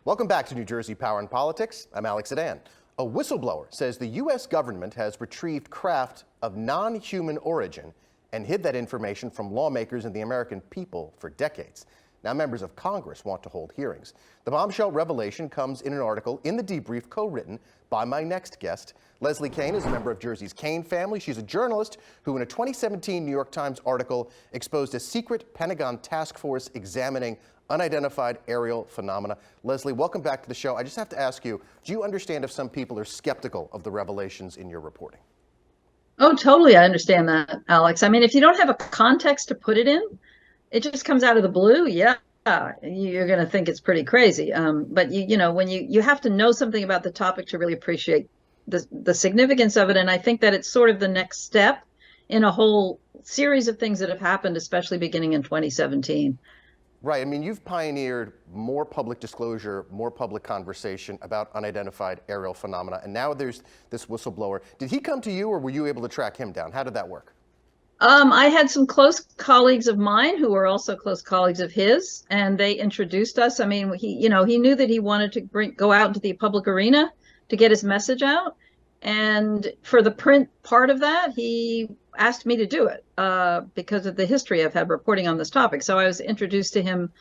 Welcome back to New Jersey Power and Politics. I'm Alex Zdan. A whistleblower says the U.S. government has retrieved craft of non-human origin and hid that information from lawmakers and the American people for decades. Now members of Congress want to hold hearings. The bombshell revelation comes in an article in The Debrief co-written by my next guest. Leslie Kean is a member of Jersey's Kean family. She's a journalist who in a 2017 New York Times article exposed a secret Pentagon task force examining unidentified aerial phenomena. Leslie, welcome back to the show. I just have to ask you, do you understand if some people are skeptical of the revelations in your reporting? Oh, totally. I understand that, Alex. I mean, if you don't have a context to put it in, it just comes out of the blue. Yeah, you're going to think it's pretty crazy. But you know, when you have to know something about the topic to really appreciate the significance of it. And I think that it's sort of the next step in a whole series of things that have happened, especially beginning in 2017. Right. I mean, you've pioneered more public disclosure, more public conversation about unidentified aerial phenomena. And now there's this whistleblower. Did he come to you or were you able to track him down? How did that work? I had some close colleagues of mine who were also close colleagues of his, and they introduced us. I mean, he knew that he wanted to go out into the public arena to get his message out. And for the print part of that, he asked me to do it because of the history I've had reporting on this topic. So I was introduced to him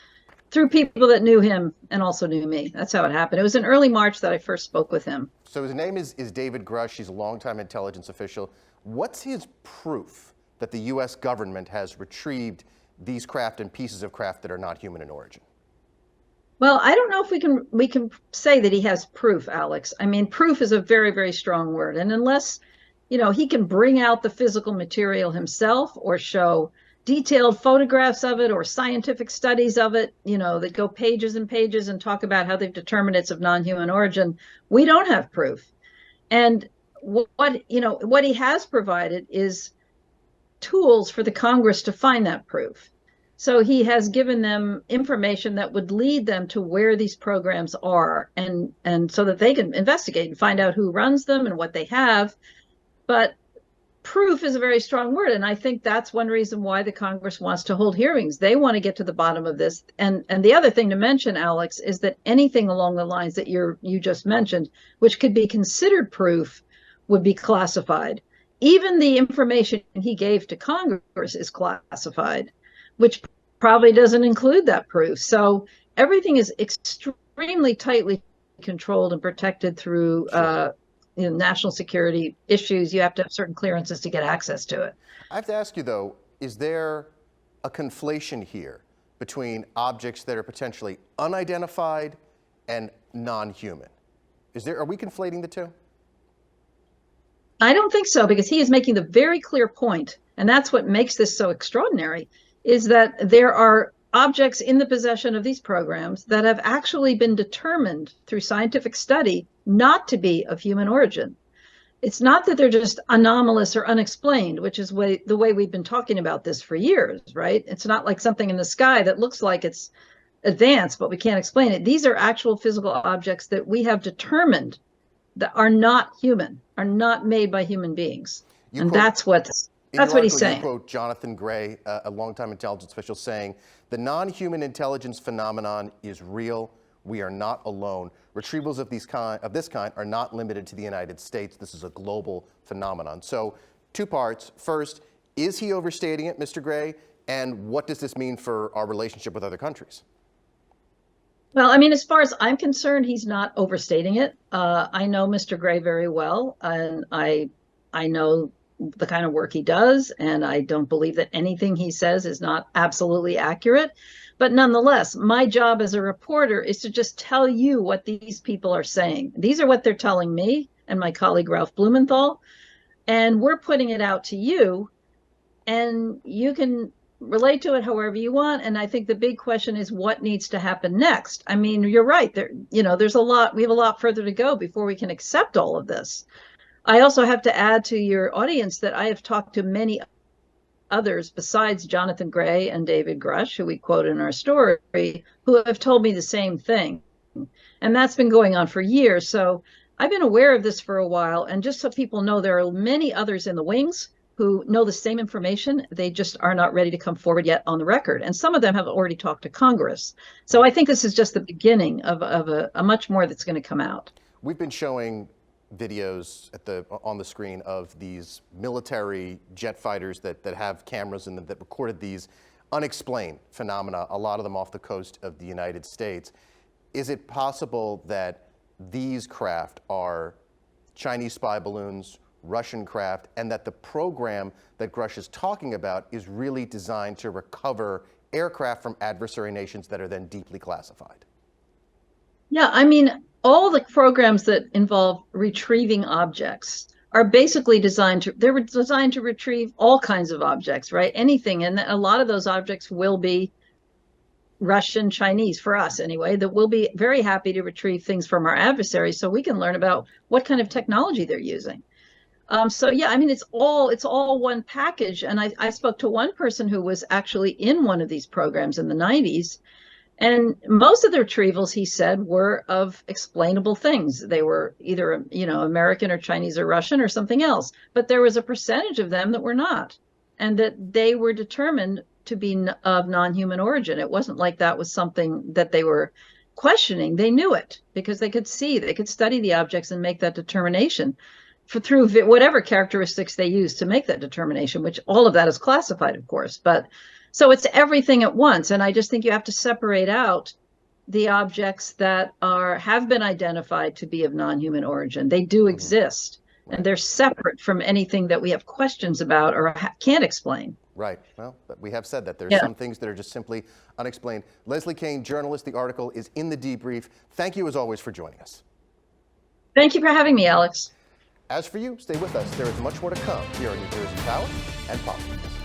through people that knew him and also knew me. That's how it happened. It was in early March that I first spoke with him. So his name is David Grush. He's a longtime intelligence official. What's his proof that the U.S. government has retrieved these craft and pieces of craft that are not human in origin? Well, I don't know if we can say that he has proof, Alex. I mean, proof is a very, very strong word. And unless, he can bring out the physical material himself or show detailed photographs of it or scientific studies of it, that go pages and pages and talk about how they've determined it's of non-human origin, we don't have proof. And what he has provided is tools for the Congress to find that proof. So he has given them information that would lead them to where these programs are and so that they can investigate and find out who runs them and what they have. But proof is a very strong word. And I think that's one reason why the Congress wants to hold hearings. They want to get to the bottom of this. And the other thing to mention, Alex, is that anything along the lines that you just mentioned, which could be considered proof, would be classified. Even the information he gave to Congress is classified, which probably doesn't include that proof. So everything is extremely tightly controlled and protected through national security issues. You have to have certain clearances to get access to it. I have to ask you, though, is there a conflation here between objects that are potentially unidentified and non-human? Are we conflating the two? I don't think so, because he is making the very clear point, and that's what makes this so extraordinary, is that there are objects in the possession of these programs that have actually been determined through scientific study not to be of human origin. It's not that they're just anomalous or unexplained, which is the way we've been talking about this for years, right? It's not like something in the sky that looks like it's advanced, but we can't explain it. These are actual physical objects that we have determined that are not human, are not made by human beings. That's what he's saying. You quote Jonathan Gray, a longtime intelligence official, saying, "The non-human intelligence phenomenon is real. We are not alone. Retrievals of this kind are not limited to the United States. This is a global phenomenon." So, two parts. First, is he overstating it, Mr. Gray? And what does this mean for our relationship with other countries? Well, I mean, as far as I'm concerned, he's not overstating it. I know Mr. Gray very well, and I know the kind of work he does, and I don't believe that anything he says is not absolutely accurate. But nonetheless, my job as a reporter is to just tell you what these people are saying. These are what they're telling me and my colleague Ralph Blumenthal, and we're putting it out to you, and you can relate to it however you want. And I think the big question is what needs to happen next. I mean, you're right. We have a lot further to go before we can accept all of this. I also have to add to your audience that I have talked to many others besides Jonathan Gray and David Grush, who we quote in our story, who have told me the same thing. And that's been going on for years. So I've been aware of this for a while. And just so people know, there are many others in the wings who know the same information. They just are not ready to come forward yet on the record. And some of them have already talked to Congress. So I think this is just the beginning of a much more that's going to come out. We've been showing videos on the screen of these military jet fighters that have cameras in them that recorded these unexplained phenomena, a lot of them off the coast of the United States. Is it possible that these craft are Chinese spy balloons, Russian craft, and that the program that Grush is talking about is really designed to recover aircraft from adversary nations that are then deeply classified? Yeah, I mean, all the programs that involve retrieving objects are basically they were designed to retrieve all kinds of objects, right? Anything. And a lot of those objects will be Russian, Chinese, for us anyway, that we'll be very happy to retrieve things from our adversaries so we can learn about what kind of technology they're using. So yeah, I mean, it's all one package. And I spoke to one person who was actually in one of these programs in the 90s. And most of the retrievals, he said, were of explainable things. They were either, American or Chinese or Russian or something else. But there was a percentage of them that were not, and that they were determined to be of non-human origin. It wasn't like that was something that they were questioning. They knew it because they could study the objects and make that determination through whatever characteristics they use to make that determination, which all of that is classified, of course. But so it's everything at once. And I just think you have to separate out the objects that have been identified to be of non-human origin. They do exist, and they're separate from anything that we have questions about or can't explain. Right. Well, we have said that there's some things that are just simply unexplained. Leslie Kean, journalist, the article is in the debrief. Thank you, as always, for joining us. Thank you for having me, Alex. As for you, stay with us. There is much more to come here on New Jersey Power and Politics.